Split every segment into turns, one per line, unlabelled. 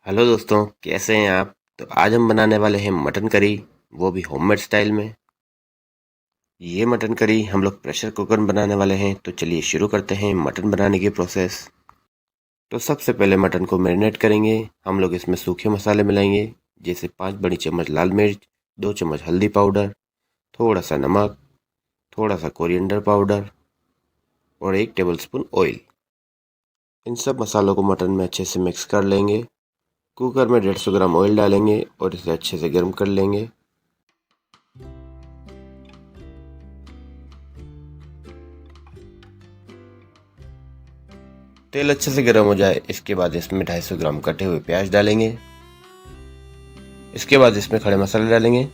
Hello दोस्तों, कैसे हैं आप। तो आज हम बनाने वाले हैं मटन करी, वो भी होममेड स्टाइल में। ये मटन करी हम लोग प्रेशर कुकर में बनाने वाले हैं। तो चलिए शुरू करते हैं मटन बनाने की प्रोसेस। तो सबसे पहले मटन को मैरिनेट करेंगे। हम लोग इसमें सूखे मसाले मिलाएंगे, जैसे 5 बड़ी चम्मच लाल मिर्च, 2 चम्मच हल्दी पाउडर, थोड़ा सा नमक, थोड़ा सा कोरिएंडर पाउडर और 1 टेबलस्पून ऑयल। इन सब मसालों को मटन में अच्छे से मिक्स कर लेंगे। कुकर में 150 ग्राम ऑयल डालेंगे और इसे अच्छे से गर्म कर लेंगे। तेल अच्छे से गर्म हो जाए, इसके बाद इसमें 250 ग्राम कटे हुए प्याज डालेंगे। इसके बाद इसमें खड़े मसाले डालेंगे।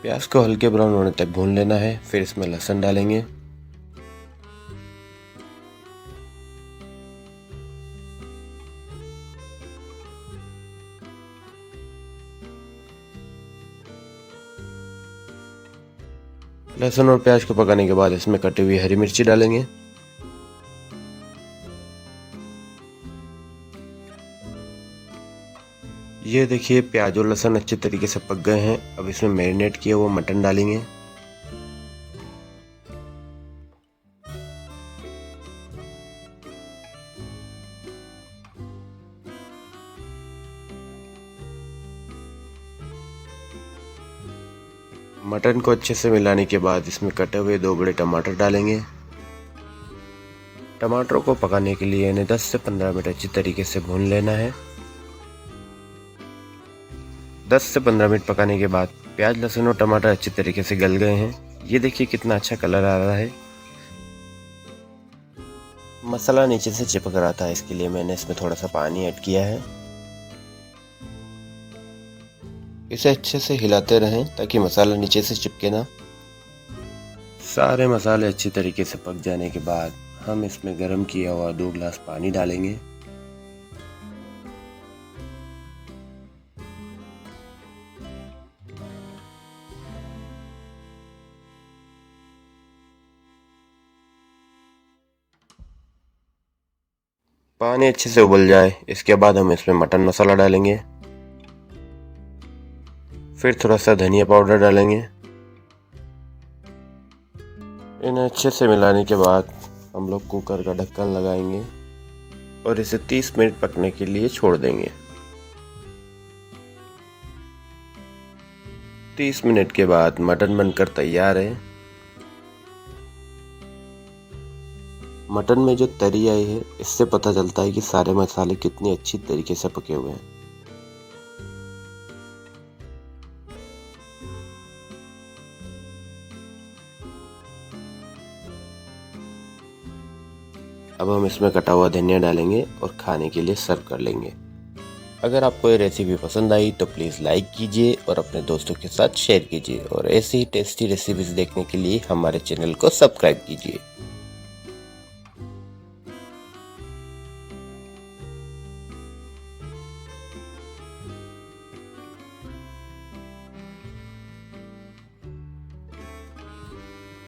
प्याज को हल्के ब्राउन होने तक भून लेना है। फिर इसमें लहसुन डालेंगे। लहसुन और प्याज को पकाने के बाद इसमें कटी हुई हरी मिर्ची डालेंगे। ये देखिए, प्याज और लहसुन अच्छे तरीके से पक गए हैं। अब इसमें मैरिनेट किया हुआ मटन डालेंगे। मटन को अच्छे से मिलाने के बाद इसमें कटे हुए 2 बड़े टमाटर डालेंगे। टमाटरों को पकाने के लिए इन्हें 10 से 15 मिनट अच्छी तरीके से भून लेना है। 10 से 15 मिनट पकाने के बाद प्याज, लहसुन और टमाटर अच्छी तरीके से गल गए हैं। ये देखिए कितना अच्छा कलर आ रहा है। मसाला नीचे से चिपक रहा था, इसके लिए मैंने इसमें थोड़ा सा पानी ऐड किया है। इसे अच्छे से हिलाते रहें ताकि मसाला नीचे से चिपके ना। सारे मसाले अच्छी तरीके से पक जाने के बाद हम इसमें गर्म किया हुआ 2 गिलास पानी डालेंगे। पानी अच्छे से उबल जाए, इसके बाद हम इसमें मटन मसाला डालेंगे। फिर थोड़ा सा धनिया पाउडर डालेंगे। इन्हें अच्छे से मिलाने के बाद हम लोग कुकर का ढक्कन लगाएंगे और इसे 30 मिनट पकने के लिए छोड़ देंगे। 30 मिनट के बाद मटन बनकर तैयार है। मटन में जो तरी आई है, इससे पता चलता है कि सारे मसाले कितनी अच्छी तरीके से पके हुए हैं। अब हम इसमें कटा हुआ धनिया डालेंगे और खाने के लिए सर्व कर लेंगे। अगर आपको ये रेसिपी पसंद आई तो प्लीज़ लाइक कीजिए और अपने दोस्तों के साथ शेयर कीजिए, और ऐसी ही टेस्टी रेसिपीज देखने के लिए हमारे चैनल को सब्सक्राइब कीजिए।